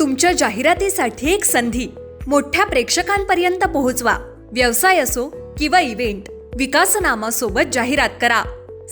तुमच्या जाहिरातीसाठी एक संधी मोठ्या प्रेक्षकांपर्यंत पोहोचवा. व्यवसाय असो किंवा इव्हेंट, विकासनामा सोबत जाहिरात करा.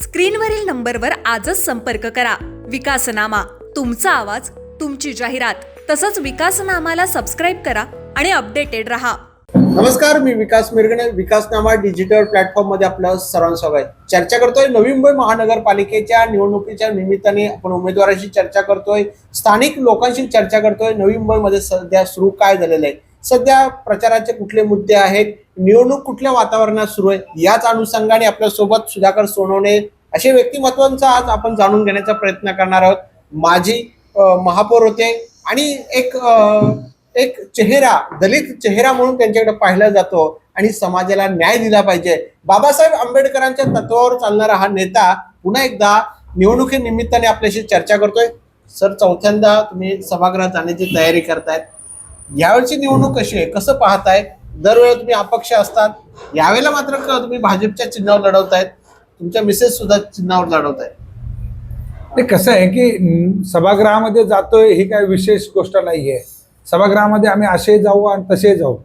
स्क्रीनवरील नंबरवर आजच संपर्क करा. विकासनामा, तुमचा आवाज, तुमची जाहिरात. तसंच विकासनामाला सबस्क्राईब करा आणि अपडेटेड रहा. नमस्कार, मी विकास मिरगणे. विकासनामा डिजिटल प्लॅटफॉर्म मध्ये आपलं सर्वांचं स्वागत. चर्चा करतोय नवी मुंबई महानगरपालिकेच्या निवडणुकीच्या निमित्ताने. आपण उमेदवारांशी चर्चा करतोय, स्थानिक लोकांशी चर्चा करतोय. नवी मुंबईमध्ये सध्या सुरू काय झालेलं आहे, सध्या प्रचाराचे कुठले मुद्दे आहेत, निवडणूक कुठल्या वातावरणात सुरू आहे, याच अनुषंगाने आपल्या सोबत सुधाकर सोनवणे असे व्यक्तिमत्वांचा आज आपण जाणून घेण्याचा प्रयत्न करणार आहोत. माजी महापौर होते आणि एक चेहरा, दलित चेहरा म्हणून त्यांच्याकडे पाहिला जातो आणि समाजाला न्याय दिला पाहिजे. बाबासाहेब आंबेडकरांच्या तत्वावर चालणारा हा नेता पुन्हा एकदा निवडणुकीनिमित्ताने आपल्याशी चर्चा करतोय. सर, चौथ्यांदा तुम्ही सभागृहात जाण्याची तयारी करतायत. यावेळची निवडणूक कशी आहे, कसं पाहताय? दरवेळेला तुम्ही अपक्ष असतात, यावेळेला मात्र तुम्ही भाजपच्या चिन्हावर लढवतायत, तुमच्या मिसेस सुद्धा चिन्हावर लढवतायत. ते कसं आहे की सभागृहामध्ये जातोय ही काही विशेष गोष्ट नाहीये. सभागृहामध्ये आम्ही असे जाऊ आणि तसे जाऊ,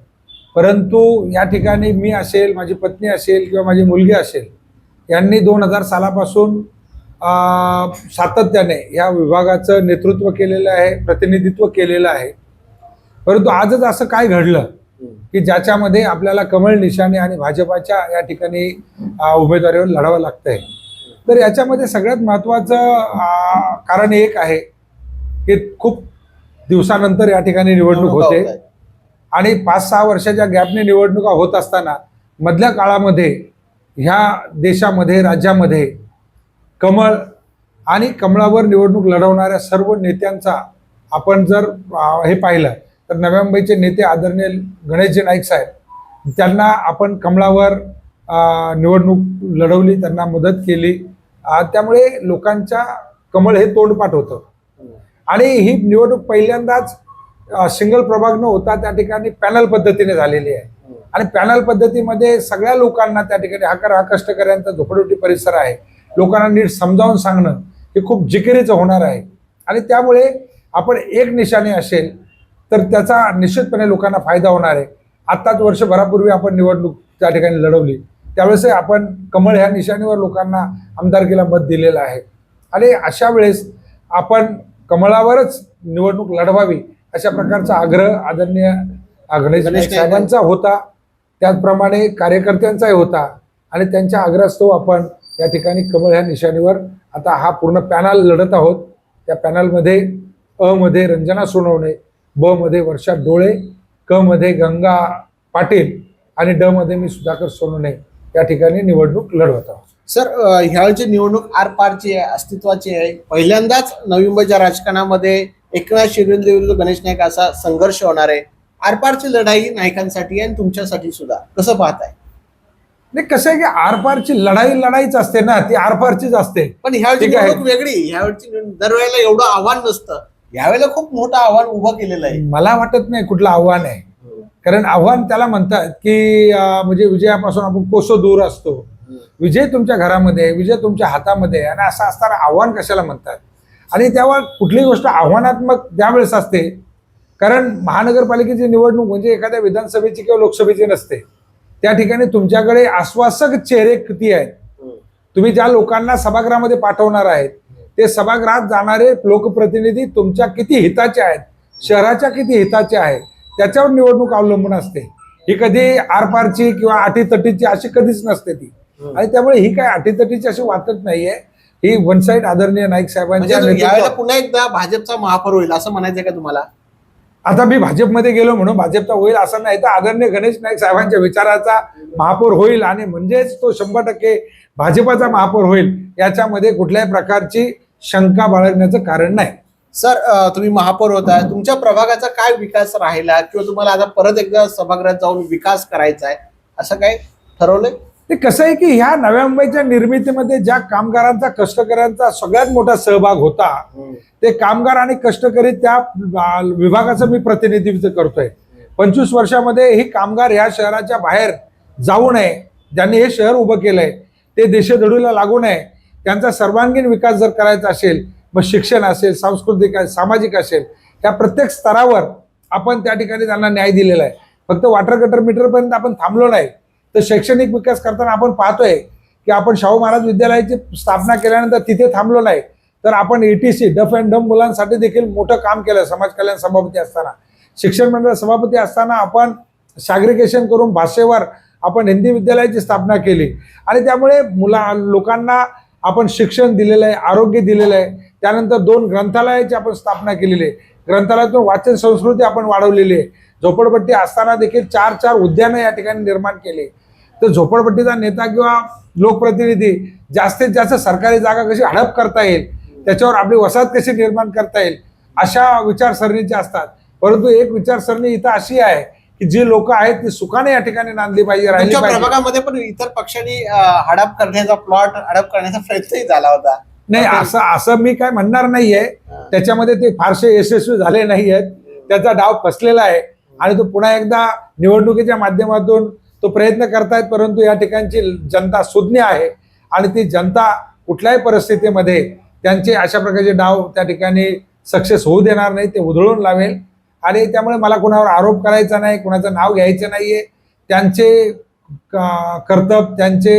परंतु या ठिकाणी मी असेल, माझी पत्नी असेल किंवा माझी मुलगी असेल, यांनी 2000 सालापासून सातत्याने या विभागाचं नेतृत्व केलेलं आहे, प्रतिनिधित्व केलेलं आहे. परंतु आजच असं काय घडलं की ज्याच्यामध्ये आपल्याला कमळ निशाणे आणि भाजपाच्या या ठिकाणी उमेदवारीवर लढावं लागतंय. तर याच्यामध्ये सगळ्यात महत्त्वाचं कारण एक आहे की खूप दिवसानंतर या ठिकाणी निवडणूक होते आणि 5-6 वर्षाच्या गॅपने निवडणुका होत असताना मधल्या काळामध्ये ह्या देशामध्ये, राज्यामध्ये कमळ आणि कमळावर निवडणूक लढवणाऱ्या सर्व नेत्यांचा आपण जर हे पाहिलं तर नव्या मुंबईचे नेते आदरणीय गणेशजी नाईक साहेब, त्यांना आपण कमळावर निवडणूक लढवली, त्यांना मदत केली. त्यामुळे लोकांच्या कमळ हे तोंडपाठ होतं. आणि ही निवडणूक पहिल्यांदाच सिंगल प्रभाग न होता त्या ठिकाणी पॅनल पद्धतीने झालेली आहे. आणि पॅनल पद्धतीमध्ये सगळ्या लोकांना त्या ठिकाणी हा कष्टकऱ्यांचा झोपडपट्टी परिसर आहे, लोकांना नीट समजावून सांगणं हे खूप जिकिरीचं होणार आहे. आणि त्यामुळे आपण एक निशाणी असेल तर त्याचा निश्चितपणे लोकांना फायदा होणार आहे. आत्ताच वर्षभरापूर्वी आपण निवडणूक त्या ठिकाणी लढवली, त्यावेळेस आपण कमळ ह्या निशाणीवर लोकांना आमदारकीला मत दिलेलं आहे. आणि अशा वेळेस आपण कमळावरच निवडणूक लढवावी अशा प्रकारचा आग्रह आदरणीय गणेश साहेबांचा होता, त्याचप्रमाणे कार्यकर्त्यांचाही होता. आणि त्यांच्या आग्रहास्तव आपण या ठिकाणी कमळ ह्या निशाणीवर आता हा पूर्ण पॅनल लढत आहोत. त्या पॅनलमध्ये अ मध्ये रंजना सोनवणे, ब मध्ये वर्षा डोळे, क मध्ये गंगा पाटील आणि ड मध्ये मी सुधाकर सोनवणे या ठिकाणी निवडणूक लढवत आहोत. सर, ह्यावेळची निवडणूक आरपारची आहे, अस्तित्वाची आहे. पहिल्यांदाच नवी मुंबईच्या राजकारणामध्ये एकनाथ शिंदे विरुद्ध गणेश नाईक असा संघर्ष होणार आहे. आरपारची लढाई नाईकांसाठी आणि तुमच्यासाठी सुद्धा कसं पाहताय? नाही, कसं आहे की आरपारची लढाईच असते ना, ती आरपारचीच असते. पण ह्यावेळची निवडणूक वेगळी. ह्यावेळची दरवेळेला एवढं आव्हान नसतं, यावेळेला खूप मोठं आव्हान उभं केलेलं आहे. मला वाटत नाही कुठलं आव्हान आहे, कारण आव्हान त्याला म्हणतात की म्हणजे विजयापासून आपण कोसो दूर असतो. विजय तुमच्या घरामध्ये, विजय तुमच्या हातामध्ये, आणि असं असताना आव्हान कशाला म्हणतात? आणि त्यावर कुठलीही गोष्ट आव्हानात्मक त्यावेळेस असते, कारण महानगरपालिकेची निवडणूक म्हणजे एखाद्या विधानसभेची किंवा लोकसभेची नसते. त्या ठिकाणी तुमच्याकडे आश्वासक चेहरे किती आहेत, तुम्ही ज्या लोकांना सभागृहामध्ये पाठवणार आहेत ते सभागृहात जाणारे लोकप्रतिनिधी तुमच्या किती हिताचे आहेत, शहराच्या किती हिताचे आहेत, त्याच्यावर निवडणूक अवलंबून असते. ही कधी आरपारची किंवा अटीतटीची अशी कधीच नसते ती. आणि त्यामुळे ही काय अटीतटीची अशी वाटत नाहीये. ही वन साईड आदरणीय नाईक साहेबांच्या पुन्हा एकदा भाजपचा महापौर होईल असं म्हणायचं का तुम्हाला? आता मी भाजपमध्ये गेलो म्हणून भाजपचा होईल असं नाही, तर आदरणीय गणेश नाईक साहेबांच्या विचाराचा महापौर होईल आणि म्हणजेच तो 100% भाजपाचा महापौर होईल, याच्यामध्ये कुठल्याही प्रकारची शंका बाळगण्याचं कारण नाही. सर, तुम्ही महापौर होता, तुमच्या प्रभागाचा काय विकास राहिला किंवा तुम्हाला आता परत एकदा सभागृहात जाऊन विकास करायचा आहे असं काय ठरवलंय? ते कसं आहे की ह्या नव्या मुंबईच्या निर्मितीमध्ये ज्या कामगारांचा, कष्टकऱ्यांचा सगळ्यात मोठा सहभाग होता, ते कामगार आणि कष्टकरी त्या विभागाचं मी प्रतिनिधित्व करतोय. 25 वर्षामध्ये ही कामगार ह्या शहराच्या बाहेर जाऊ नये, ज्यांनी हे शहर उभं केलंय ते देशोधडीला लागू नये, त्यांचा सर्वांगीण विकास जर करायचा असेल, मग शिक्षण असेल, सांस्कृतिक सामाजिक असेल, त्या प्रत्येक स्तरावर आपण त्या ठिकाणी त्यांना न्याय दिलेला आहे. फक्त वॉटर गटर मीटरपर्यंत आपण थांबलो नाही, तर शैक्षणिक विकास करताना आपण पाहतोय की आपण शाहू महाराज विद्यालयाची स्थापना केल्यानंतर तिथे थांबलो नाही, तर आपण ETC डफ अँड डम मुलांसाठी देखील मोठं काम केलं. समाज कल्याण सभापती असताना, शिक्षण मंडळ सभापती असताना आपण सॅग्रिगेशन करून भाषेवर आपण हिंदी विद्यालयाची स्थापना केली आणि त्यामुळे लोकांना आपण शिक्षण दिलेलं आहे, आरोग्य दिलेलं आहे. त्यानंतर 2 ग्रंथालयाची आपण स्थापना केलेली आहे. ग्रंथालयातून वाचन संस्कृती आपण वाढवलेली आहे. झोपडपट्टी असताना देखील 4 उद्यानं या ठिकाणी निर्माण केली. तर झोपडपट्टीचा नेता किंवा लोकप्रतिनिधी जास्तीत जास्त सरकारी जागा कशी हडप करता येईल, त्याच्यावर आपली वसाहत कशी निर्माण करता येईल, अशा विचारसरणीच्या असतात. परंतु एक विचारसरणी इथं अशी आहे की जी लोक आहेत ती सुखाने या ठिकाणी नांदली पाहिजे, राहिली तुमच्या पाहिजे. प्रभागामध्ये पण इतर पक्षांनी हडप करण्याचा प्लॉट हडप करण्याचा प्रयत्नही झाला होता. नाही, असं मी काय म्हणणार नाहीये. त्याच्यामध्ये ते फारसे यशस्वी झाले नाही आहेत. त्याचा डाव फसलेला आहे आणि तो पुन्हा एकदा निवडणुकीच्या माध्यमातून तो प्रयत्न करतायत. परंतु या ठिकाणची जनता सुज्ञ आहे आणि ती जनता कुठल्याही परिस्थितीमध्ये त्यांचे अशा प्रकारचे डाव त्या ठिकाणी सक्सेस होऊ देणार नाही, ते उधळून लावेल. आणि त्यामुळे मला कोणावर आरोप करायचा नाही, कोणाचं नाव घ्यायचं नाहीये. त्यांचे कर्तव्य, त्यांचे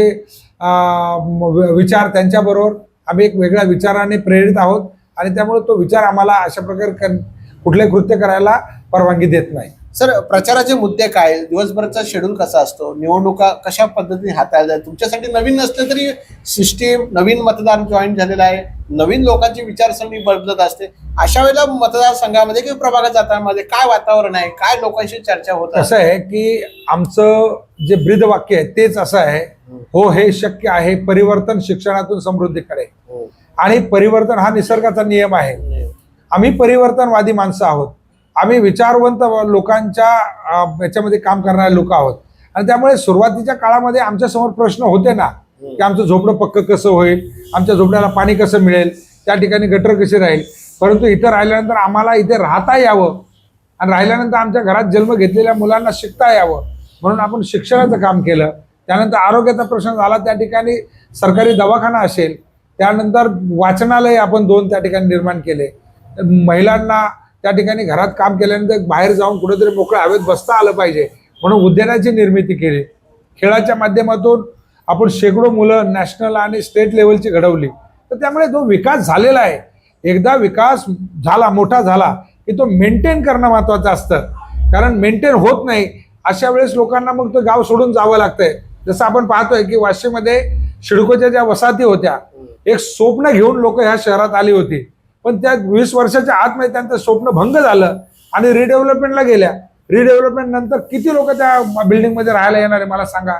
विचार, त्यांच्याबरोबर आम्ही एक वेगळ्या विचाराने प्रेरित आहोत आणि त्यामुळे तो विचार आम्हाला अशा प्रकारे कुठले कृत्य करायला परवानगी देत नाही. सर, प्रचाराचे मुद्दे काय, दिवसभराचा शेड्यूल कसा असतो, निवडणुका कशा पद्धतीने हाताळल्या जातात? तुमच्यासाठी नवीन नसले तरी सिस्टीम, नवीन मतदार जॉईन झालेला आहे, नवीन लोकांची विचारसरणी बदलत असते. अशा वेळेला मतदारसंघामध्ये किंवा प्रभागात जाताना काय वातावरण आहे, काय लोकांशी चर्चा होत आहे? असं आहे की आमचं जे ब्रीदवाक्य आहे तेच असं आहे, हो हे शक्य आहे, परिवर्तन शिक्षणातून समृद्धीकडे. आणि परिवर्तन हा निसर्गाचा नियम आहे. आम्ही परिवर्तनवादी माणसं आहोत. आम्ही विचारवंत लोकांच्या याच्यामध्ये काम करणारे लोक आहोत आणि त्यामुळे सुरुवातीच्या काळामध्ये आमच्या समोर प्रश्न होते ना की आमचं झोपडं पक्क कसं होईल, आमच्या झोपड्याला पाणी कसं मिळेल, त्या ठिकाणी गटर कशी राहील. परंतु इथं राहिल्यानंतर आम्हाला इथे राहता यावं आणि राहिल्यानंतर आमच्या घरात जन्म घेतलेल्या मुलांना शिकता यावं म्हणून आपण शिक्षणाचं काम केलं. त्यानंतर आरोग्याचा प्रश्न झाला, त्या ठिकाणी सरकारी दवाखाना असेल, त्यानंतर वाचनालय आपण 2 त्या ठिकाणी निर्माण केले. महिलांना त्या ठिकाणी घरात काम केल्यानंतर बाहेर जाऊन कुठेतरी मोकळ्या हवेत बसता आलं पाहिजे म्हणून उद्यानाची निर्मिती केली. खेळाच्या माध्यमातून आपण शेकडो मुलं नॅशनल आणि स्टेट लेवलची घडवली. तर त्यामुळे तो विकास झालेला आहे. एकदा विकास झाला, मोठा झाला की तो मेंटेन करणं महत्वाचं असतं, कारण मेंटेन होत नाही अशा वेळेस लोकांना मग तो गाव सोडून जावं लागतंय. जसं आपण पाहतोय की वाशीमध्ये शिडकोच्या ज्या वसाहती होत्या, एक स्वप्न घेऊन लोक ह्या शहरात आली होती, पण त्या 20 वर्षाच्या आतमध्ये त्यांचं स्वप्न भंग झालं आणि रिडेव्हलपमेंटला गेल्या. रिडेव्हलपमेंट नंतर किती लोक त्या बिल्डिंगमध्ये राहायला येणार आहे मला सांगा.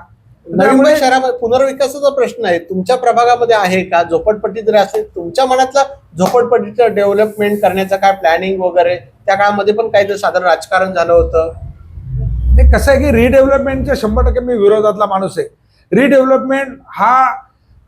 नवी मुंबई शहरामध्ये पुनर्विकासाचा प्रश्न आहे. तुमच्या प्रभागामध्ये आहे का? झोपडपट्टी जर असेल, तुमच्या मनातला झोपडपट्टीचं डेव्हलपमेंट करण्याचं काय प्लॅनिंग वगैरे, त्या काळामध्ये पण काहीतरी साधारण राजकारण झालं होतं? ते कसं आहे की रिडेव्हलपमेंटच्या 100% मी विरोधातला माणूस आहे. रिडेव्हलपमेंट हा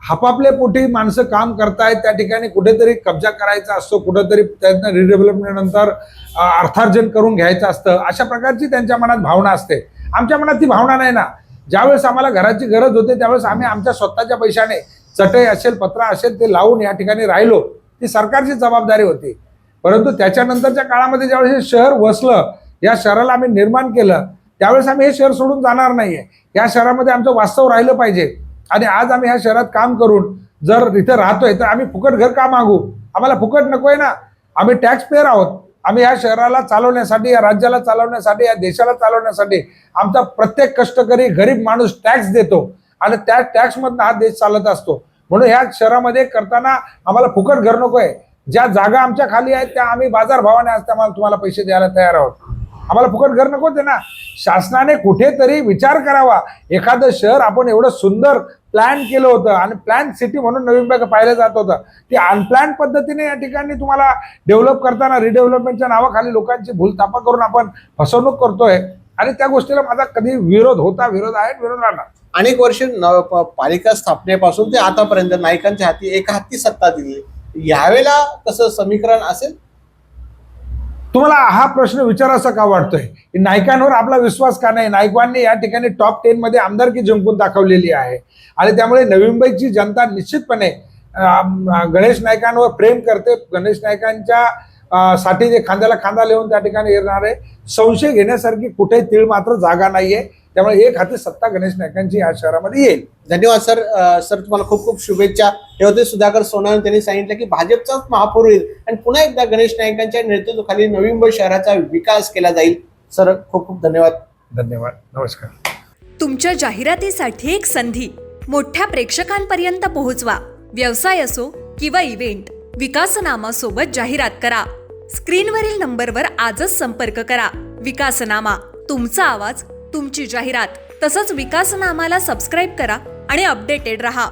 आपापल्या पोटी माणसं काम करतायत, त्या ठिकाणी कुठेतरी कब्जा करायचा असतो, कुठेतरी त्यांना रिडेव्हलपमेंट नंतर अर्थार्जन करून घ्यायचं असतं, अशा प्रकारची त्यांच्या मनात भावना असते. आमच्या मनात ती भावना नाही ना. ज्यावेळेस आम्हाला घराची गरज होते त्यावेळेस आम्ही आमच्या स्वतःच्या पैशाने चटई असेल, पत्रा असेल ते लावून या ठिकाणी राहिलो. ती सरकारची जबाबदारी होती. परंतु त्याच्यानंतरच्या काळामध्ये ज्यावेळेस हे शहर वसलं, या शहराला आम्ही निर्माण केलं, त्यावेळेस आम्ही हे शहर सोडून जाणार नाहीये. या शहरामध्ये आमचं वास्तव राहिलं पाहिजे आणि आज आम्ही ह्या शहरात काम करून जर इथे राहतोय तर आम्ही फुकट घर का मागू? आम्हाला फुकट नकोय ना. आम्ही टॅक्स पेअर आहोत. आम्ही या शहराला चालवण्यासाठी, या राज्याला चालवण्यासाठी, या देशाला चालवण्यासाठी आमचा प्रत्येक कष्टकरी गरीब माणूस टॅक्स देतो आणि त्या टॅक्समधनं हा देश चालत असतो. म्हणून ह्या शहरामध्ये करताना आम्हाला फुकट घर नकोय. ज्या जागा आमच्या खाली आहेत त्या आम्ही बाजारभावाने आज आम्हाला तुम्हाला पैसे द्यायला तयार आहोत. आम्हाला फुकट घर नकोच आहे ना. शासनाने कुठेतरी विचार करावा. एखादं शहर आपण एवढं सुंदर प्लॅन केलं होतं आणि प्लॅन सिटी म्हणून नवी मुंबई पाहिलं जात होतं, ती अनप्लॅन पद्धतीने या ठिकाणी तुम्हाला डेव्हलप करताना रिडेव्हलपमेंटच्या नावाखाली लोकांची भूलथापा करून आपण फसवणूक करतोय आणि त्या गोष्टीला माझा कधी विरोध होता, विरोध आहे, विरोध राहणार. अनेक वर्ष पालिका स्थापनेपासून ते आतापर्यंत नायकांच्या हाती एका हाती सत्ता दिली. यावेळेला कसं समीकरण असेल? तुम्हाला हा प्रश्न विचारायचा का वाटतोय? नायकांवर आपला विश्वास का नाही? नायकांनी या ठिकाणी टॉप 10 मध्ये आमदारकी जिंकून दाखवलेली आहे आणि त्यामुळे नवी मुंबईची जनता निश्चितपणे गणेश नायकांवर प्रेम करते. गणेश नायकांच्या साठी जे खांद्याला खांदा लावून त्या ठिकाणी येणार आहे. संशय घेण्यासारखी कुठेही तीळ मात्र जागा नाहीये. त्यामुळे एक हाती सत्ता गणेश नाईकांची या शहरामध्ये येईल. धन्यवाद सर. सर तुम्हाला खूप खूप शुभेच्छा. हे होते सुधाकर सोनवणे. त्यांनी सांगितलं की भाजपचाच महापौर येईल आणि पुन्हा एकदा गणेश नाईकांच्या नेतृत्वाखाली नवी मुंबई शहराचा विकास केला जाईल. सर खूप खूप धन्यवाद. धन्यवाद. नमस्कार. तुमच्या जाहिरातीसाठी एक संधी मोठ्या प्रेक्षकांपर्यंत पोहोचवा. व्यवसाय असो किंवा इव्हेंट, विकासनामा सोबत जाहिरात करा. स्क्रीनवरील नंबरवर आजच संपर्क करा. विकासनामा, तुमचा आवाज, तुमची जाहिरात. तसंच विकासनामाला सबस्क्राईब करा आणि अपडेटेड रहा.